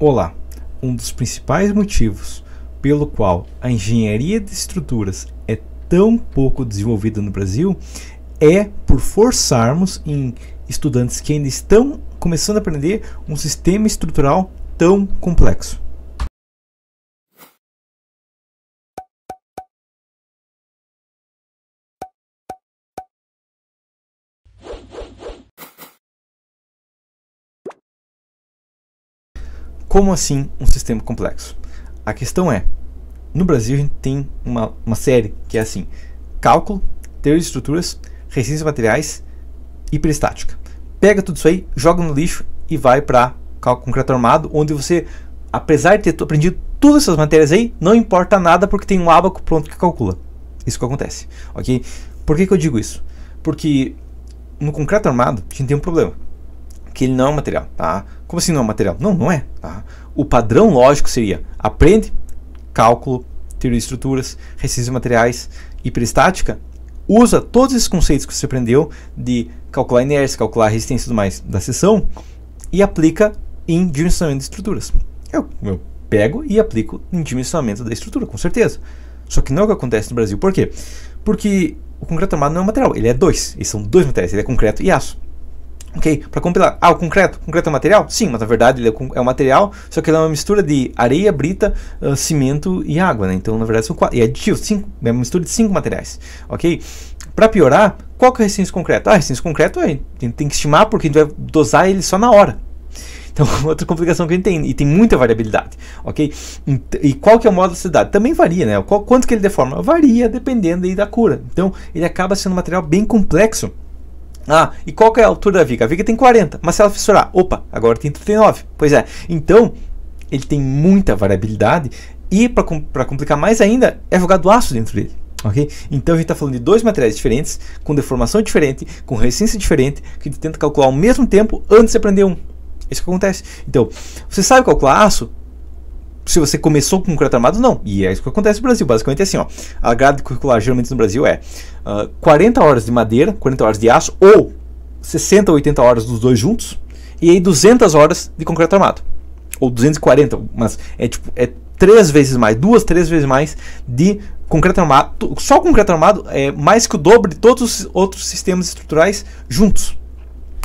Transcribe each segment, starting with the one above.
Olá, um dos principais motivos pelo qual a engenharia de estruturas é tão pouco desenvolvida no Brasil é por forçarmos em estudantes que ainda estão começando a aprender um sistema estrutural tão complexo. Como assim um sistema complexo? A questão é, no Brasil a gente tem uma série que é assim: cálculo, teoria de estruturas, resistência de materiais, hiperestática. Pega tudo isso aí, joga no lixo e vai para cálculo concreto armado, onde você, apesar de ter aprendido todas essas matérias aí, não importa nada porque tem um ábaco pronto que calcula. Isso que acontece, ok? Por que eu digo isso? Porque no concreto armado a gente tem um problema, que ele não é um material, tá? Como assim não é um material? Não, não é, tá? O padrão lógico seria: aprende cálculo, teoria de estruturas, resistência de materiais, hiperestática, usa todos esses conceitos que você aprendeu de calcular inércia, calcular resistência e tudo mais da seção e aplica em dimensionamento de estruturas. Eu pego e aplico em dimensionamento da estrutura, com certeza. Só que não é o que acontece no Brasil. Por quê? Porque o concreto armado não é um material, ele é dois. Eles são dois materiais, ele é concreto e aço. Ok? Para compilar, o concreto é material? Sim, mas na verdade ele é um material, só que ele é uma mistura de areia, brita, cimento e água, né? Então na verdade são quatro, e é aditivo, é uma mistura de 5 materiais, ok? Para piorar, qual que é a resistência concreto? A resistência concreto tem que estimar porque a gente vai dosar ele só na hora. Então, outra complicação que a gente tem, e tem muita variabilidade, ok? E qual que é o modo de cidade? Também varia, né? Quanto que ele deforma? Varia dependendo aí da cura. Então, ele acaba sendo um material bem complexo. E qual que é a altura da viga? A viga tem 40, mas se ela fissurar, opa, agora tem 39. Pois é, então ele tem muita variabilidade e para complicar mais ainda, é jogado aço dentro dele, ok? Então a gente está falando de dois materiais diferentes, com deformação diferente, com resistência diferente, que a gente tenta calcular ao mesmo tempo antes de aprender um. Isso que acontece. Então, você sabe calcular aço? Se você começou com concreto armado, não. E é isso que acontece no Brasil. Basicamente é assim, ó. A grade curricular geralmente no Brasil é 40 horas de madeira, 40 horas de aço, ou 60 ou 80 horas dos dois juntos, e aí 200 horas de concreto armado. Ou 240, mas é 3 vezes mais, 2, 3 vezes mais de concreto armado. Só o concreto armado é mais que o dobro de todos os outros sistemas estruturais juntos.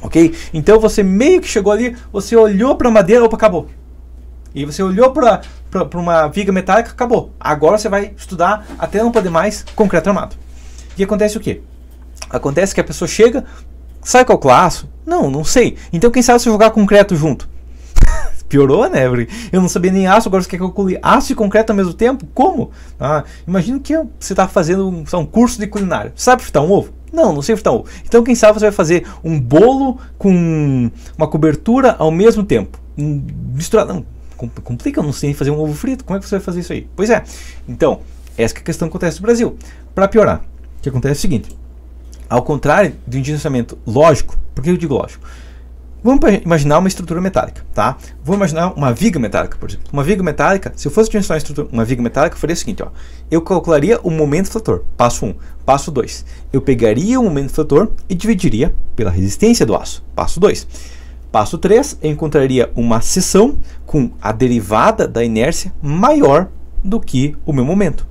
Ok? Então você meio que chegou ali, você olhou para a madeira, opa, acabou. E você olhou para uma viga metálica, acabou. Agora você vai estudar até não poder mais concreto armado. E acontece o quê? Acontece que a pessoa chega, sabe calcular aço? Não sei. Então quem sabe se jogar concreto junto? Piorou, né? Eu não sabia nem aço, agora você quer calcular aço e concreto ao mesmo tempo? Como? Imagina que você está fazendo um curso de culinária. Sabe fritar um ovo? Não sei fritar um ovo. Então quem sabe você vai fazer um bolo com uma cobertura ao mesmo tempo. Misturar, não. Complica, eu não sei fazer um ovo frito, como é que você vai fazer isso aí? Pois é, então, essa que é a questão que acontece no Brasil. Para piorar, o que acontece é o seguinte: ao contrário de um dimensionamento lógico, por que eu digo lógico? Vamos imaginar uma estrutura metálica, tá? Vamos imaginar uma viga metálica, por exemplo. Uma viga metálica, se eu fosse dimensionar uma viga metálica, eu faria o seguinte, ó. Eu calcularia o momento fletor, passo 1. Passo 2, eu pegaria o momento fletor e dividiria pela resistência do aço, passo 2. Passo 3, eu encontraria uma seção com a derivada da inércia maior do que o meu momento.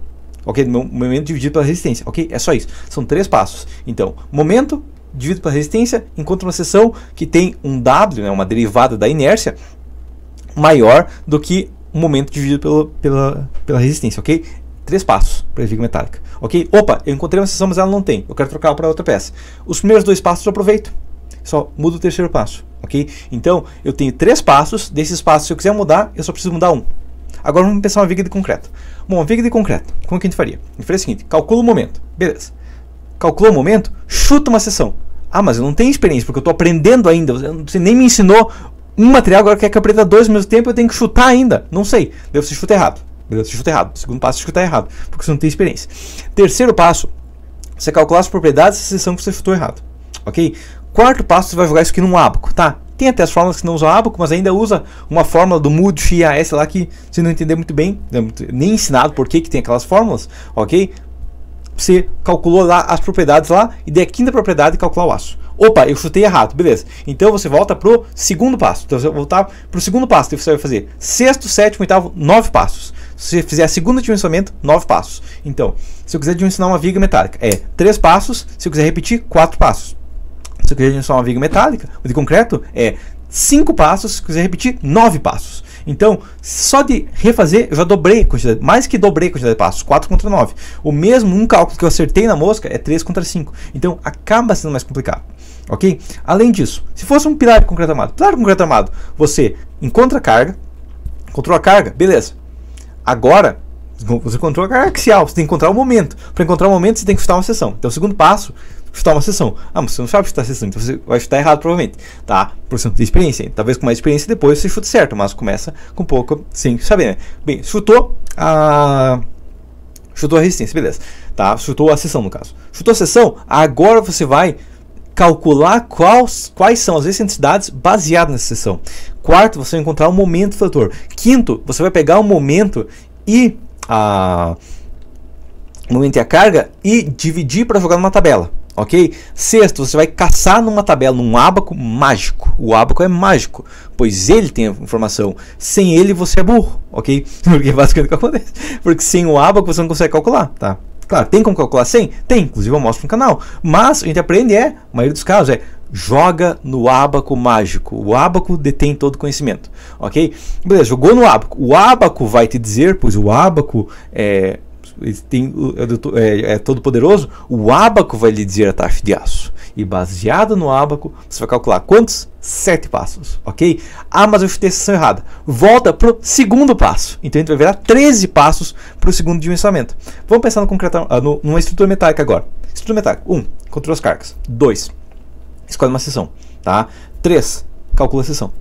Ok? Meu momento dividido pela resistência. Ok? É só isso. São 3 passos. Então, momento dividido pela resistência, encontro uma seção que tem um W, né, uma derivada da inércia, maior do que o momento dividido pela resistência. Ok? 3 passos para a viga metálica. Ok? Opa, eu encontrei uma seção, mas ela não tem. Eu quero trocar para outra peça. Os primeiros 2 passos eu aproveito. Só mudo o terceiro passo, ok? Então, eu tenho 3 passos, desses passos, se eu quiser mudar, eu só preciso mudar um. Agora vamos pensar uma viga de concreto. Bom, uma viga de concreto, como que a gente faria? A gente faria o seguinte: calcula o momento, beleza. Calcula o momento, chuta uma seção. Mas eu não tenho experiência, porque eu estou aprendendo ainda, você nem me ensinou um material, agora quer que eu aprenda 2 ao mesmo tempo, eu tenho que chutar ainda. Não sei, daí você chuta errado. Beleza, você chuta errado. Segundo passo, você chuta errado, porque você não tem experiência. Terceiro passo, você calcular as propriedades dessa seção que você chutou errado, ok? Quarto passo, você vai jogar isso aqui num ábaco, tá? Tem até as fórmulas que não usam ábaco, mas ainda usa uma fórmula do Mood XAS lá que você não entender muito bem, nem ensinado por que tem aquelas fórmulas, ok? você calculou lá as propriedades lá, e daí a quinta propriedade calcular o aço. Opa, eu chutei errado, beleza. Então você volta pro segundo passo. Então você vai voltar pro segundo passo, então você vai fazer sexto, sétimo, oitavo, 9 passos. Se você fizer a segunda dimensionamento, 9 passos. Então, se eu quiser dimensionar uma viga metálica, é 3 passos. Se eu quiser repetir, 4 passos. Se eu quiser dimensionar uma viga metálica, ou de concreto, é 5 passos. Se eu quiser repetir, 9 passos. Então, só de refazer, eu já dobrei a quantidade, mais que dobrei a quantidade de passos, 4 contra 9. O mesmo, um cálculo que eu acertei na mosca é 3 contra 5. Então, acaba sendo mais complicado. Ok? Além disso, se fosse um pilar de concreto armado, você encontra a carga, encontrou a carga, beleza. Agora, você encontrou a carga axial, você tem que encontrar o momento. Para encontrar o momento, você tem que chutar uma seção. Então, o segundo passo, chutar uma seção. Ah, mas você não sabe chutar a seção, então você vai chutar errado provavelmente, tá? Por você não ter experiência. Talvez com mais experiência depois você chute certo, mas começa com pouco sem saber, né? Bem, chutou a resistência, beleza. Tá? Chutou a seção no caso. Chutou a seção, agora você vai calcular quais são as excentricidades baseadas nessa seção. Quarto, você vai encontrar o momento do fator. Quinto, você vai pegar o momento e a carga e dividir para jogar numa tabela. Ok? Sexto, você vai caçar numa tabela, num ábaco mágico. O ábaco é mágico, pois ele tem a informação. Sem ele, você é burro, ok? Porque é basicamente o que acontece. Porque sem o ábaco, você não consegue calcular, tá? Claro, tem como calcular sem? Tem, inclusive eu mostro no canal. Mas a gente aprende a maioria dos casos, joga no ábaco mágico. O ábaco detém todo o conhecimento, ok? Beleza, jogou no ábaco. O ábaco vai te dizer, pois o ábaco é todo poderoso, o ábaco vai lhe dizer a taxa de aço. E baseado no ábaco, você vai calcular quantos? 7 passos, ok? Ah, mas eu chutei a seção errada. Volta pro segundo passo. Então a gente vai virar 13 passos para o segundo dimensionamento. Vamos pensar numa estrutura metálica agora. Estrutura metálica. 1. Encontrou as cargas. 2. Escolhe uma seção, tá? 3. Calcula a seção.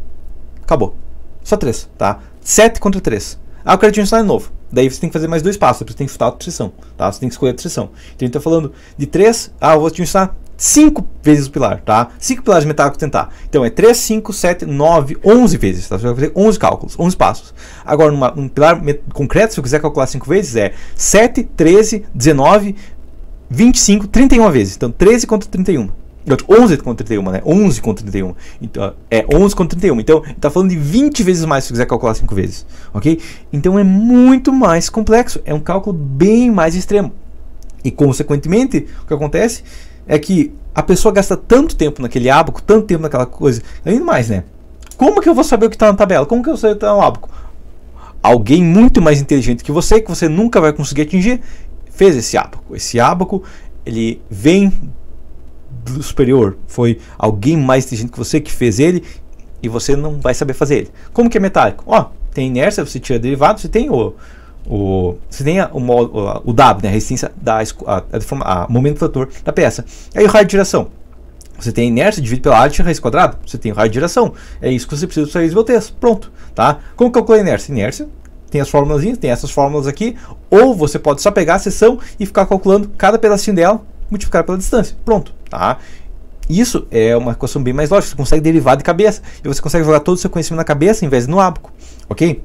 Acabou. Só 3, tá? 7 contra 3. Ah, eu quero dimensionar de novo. Daí você tem que fazer mais 2 passos. Você tem que chutar a outra seção, tá? Você tem que escolher a outra seção. Então a gente está falando de 3. Ah, eu vou dimensionar 5 vezes o pilar, tá? 5 pilares metálicos tentar. Então é 3, 5, 7, 9, 11 vezes, tá? Você vai fazer 11 cálculos, 11 passos. Agora, um pilar concreto, se eu quiser calcular 5 vezes, é 7, 13, 19, 25, 31 vezes. Então 13 contra 31. 11 contra 31, né? 11 contra 31. Então, 11 contra 31. Então, está falando de 20 vezes mais se você quiser calcular 5 vezes. Ok? Então, é muito mais complexo. É um cálculo bem mais extremo. E, consequentemente, o que acontece é que a pessoa gasta tanto tempo naquele ábaco, tanto tempo naquela coisa. Ainda mais, né? Como que eu vou saber o que está na tabela? Como que eu vou saber o que está no ábaco? Alguém muito mais inteligente que você nunca vai conseguir atingir, fez esse ábaco. Esse ábaco, ele vem do superior, foi alguém mais inteligente que você que fez ele e você não vai saber fazer ele. Como que é metálico? Ó, tem inércia, você tira derivado, você tem o W, né, a resistência momento fator da peça. Aí o raio de giração. Você tem a inércia, divide pela área de raiz quadrada, você tem o raio de giração. É isso que você precisa para o texto. Pronto, tá? Como calcula a inércia? Inércia tem as fórmulas, tem essas fórmulas aqui, ou você pode só pegar a seção e ficar calculando cada pedacinho dela, multiplicar pela distância. Pronto, tá? Isso é uma equação bem mais lógica. Você consegue derivar de cabeça e você consegue jogar todo o seu conhecimento na cabeça em vez de no ábaco, ok?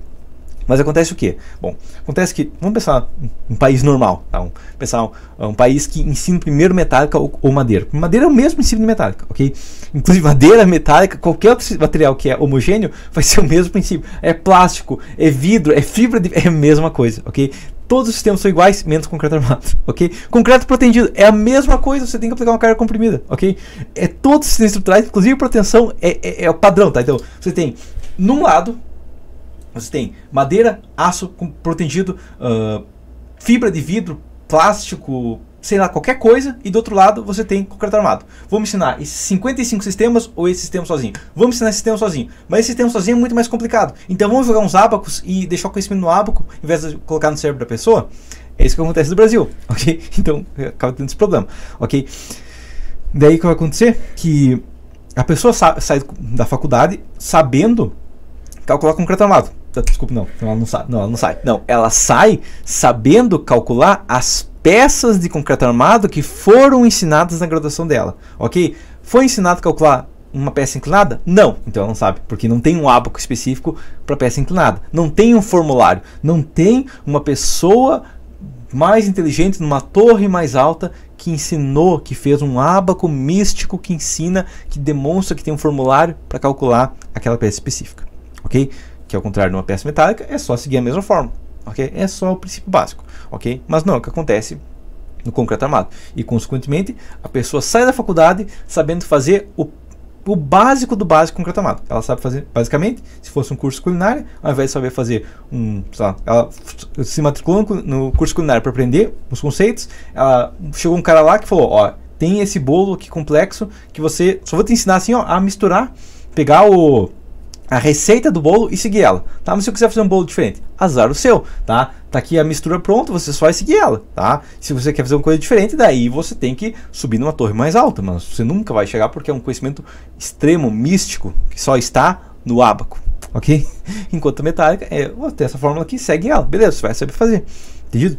Mas acontece o quê? Bom, acontece que, vamos pensar um país normal, tá? Vamos pensar um país que ensina primeiro metálica ou madeira. Madeira é o mesmo ensino de metálica, ok? Inclusive madeira, metálica, qualquer outro material que é homogêneo vai ser o mesmo princípio. É plástico, é vidro, é fibra, é a mesma coisa, ok? Todos os sistemas são iguais, menos concreto armado, ok? Concreto protendido é a mesma coisa, você tem que aplicar uma carga comprimida, ok? É todos os sistemas estruturais, inclusive proteção, é o padrão, tá? Então, você tem, num lado, você tem madeira, aço protegido, fibra de vidro, plástico, sei lá, qualquer coisa, e do outro lado você tem concreto armado. Vamos ensinar esses 55 sistemas ou esse sistema sozinho? Vamos ensinar esse sistema sozinho, mas esse sistema sozinho é muito mais complicado. Então vamos jogar uns ábacos e deixar o conhecimento no ábaco, em vez de colocar no cérebro da pessoa? É isso que acontece no Brasil, ok? Então acaba tendo esse problema, ok? Daí o que vai acontecer? Que a pessoa sai da faculdade sabendo calcular concreto armado. Desculpa, não, ela não sai. Não, ela sai sabendo calcular as peças de concreto armado que foram ensinadas na graduação dela, ok? Foi ensinado a calcular uma peça inclinada? Não, então ela não sabe, porque não tem um ábaco específico para peça inclinada, não tem um formulário, não tem uma pessoa mais inteligente numa torre mais alta que ensinou, que fez um ábaco místico que ensina, que demonstra que tem um formulário para calcular aquela peça específica, ok? Que ao contrário de uma peça metálica é só seguir a mesma fórmula, ok? É só o princípio básico, ok? Mas não é o que acontece no concreto armado. E consequentemente a pessoa sai da faculdade sabendo fazer o básico do básico concreto armado. Ela sabe fazer, basicamente, se fosse um curso culinário, ao invés de saber fazer ela se matriculou no curso culinário para aprender os conceitos, chegou um cara lá que falou, ó, tem esse bolo aqui complexo que você, só vou te ensinar assim, ó, a misturar, pegar a receita do bolo e seguir ela, tá? Mas se eu quiser fazer um bolo diferente, azar o seu, tá? Tá aqui a mistura pronta, você só vai seguir ela, tá? Se você quer fazer uma coisa diferente, daí você tem que subir numa torre mais alta, mas você nunca vai chegar porque é um conhecimento extremo, místico, que só está no ábaco, ok? Enquanto a metálica, vou ter essa fórmula aqui, segue ela, beleza, você vai saber fazer, entendido?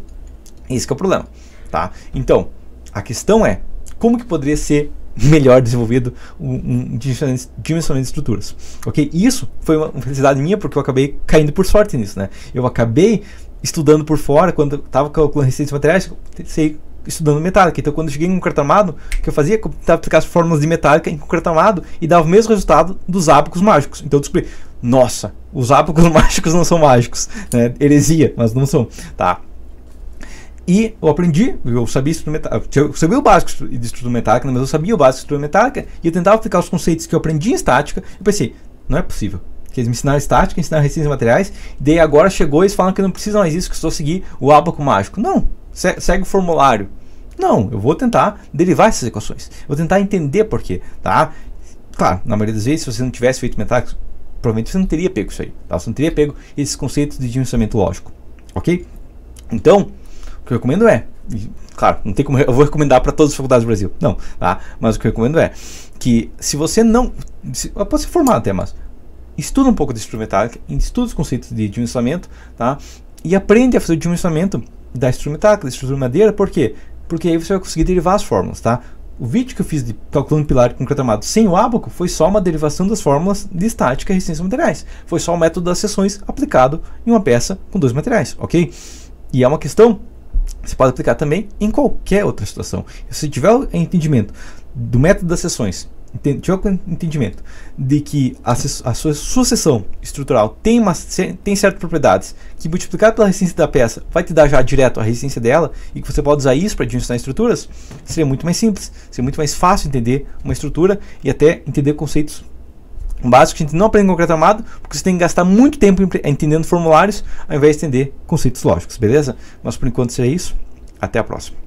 Esse que é o problema, tá? Então, a questão é, como que poderia ser melhor desenvolvido um dimensionamento de estruturas, ok? Isso foi uma felicidade minha porque eu acabei caindo por sorte nisso, né? Eu acabei estudando por fora, quando eu estava calculando resistência de materiais, sei estudando metálica. Então quando eu cheguei em concreto armado, o que eu fazia? Eu tentava aplicar as fórmulas de metálica em concreto armado e dava o mesmo resultado dos ábacos mágicos. Então eu descobri, nossa, os ábacos mágicos não são mágicos, né? Heresia, mas não são, tá? E eu aprendi, eu sabia o básico de estrutura metálica, mas eu sabia o básico de estrutura metálica e eu tentava aplicar os conceitos que eu aprendi em estática. Eu pensei, não é possível. Que eles me ensinaram estática, ensinaram resistência de materiais, e daí agora chegou e eles falam que não precisa mais disso, que só seguir o ábaco mágico. Não, segue o formulário. Não, eu vou tentar derivar essas equações. Eu vou tentar entender por quê, tá? Claro, na maioria das vezes, se você não tivesse feito metálica, provavelmente você não teria pego isso aí, tá? Você não teria pego esses conceitos de dimensionamento lógico, ok? Então, o que eu recomendo é, claro, não tem como eu vou recomendar para todas as faculdades do Brasil, não, tá? Mas o que eu recomendo é que se você não, pode ser formado até, mas estuda um pouco de estrutura metálica, estuda os conceitos de dimensionamento, tá? E aprende a fazer o dimensionamento da estrutura metálica, da estrutura madeira, por quê? Porque aí você vai conseguir derivar as fórmulas, tá? O vídeo que eu fiz de calculando pilar de concreto armado sem o ábaco foi só uma derivação das fórmulas de estática e resistência de materiais. Foi só o método das seções aplicado em uma peça com dois materiais, ok? E é uma questão você pode aplicar também em qualquer outra situação. Se tiver o entendimento do método das seções, tiver o entendimento de que a sua seção estrutural tem certas propriedades que multiplicado pela resistência da peça vai te dar já direto a resistência dela e que você pode usar isso para dimensionar estruturas, seria muito mais simples, seria muito mais fácil entender uma estrutura e até entender conceitos básicos que a gente não aprende em concreto armado, porque você tem que gastar muito tempo entendendo formulários ao invés de entender conceitos lógicos, beleza? Mas por enquanto seria isso. Até a próxima.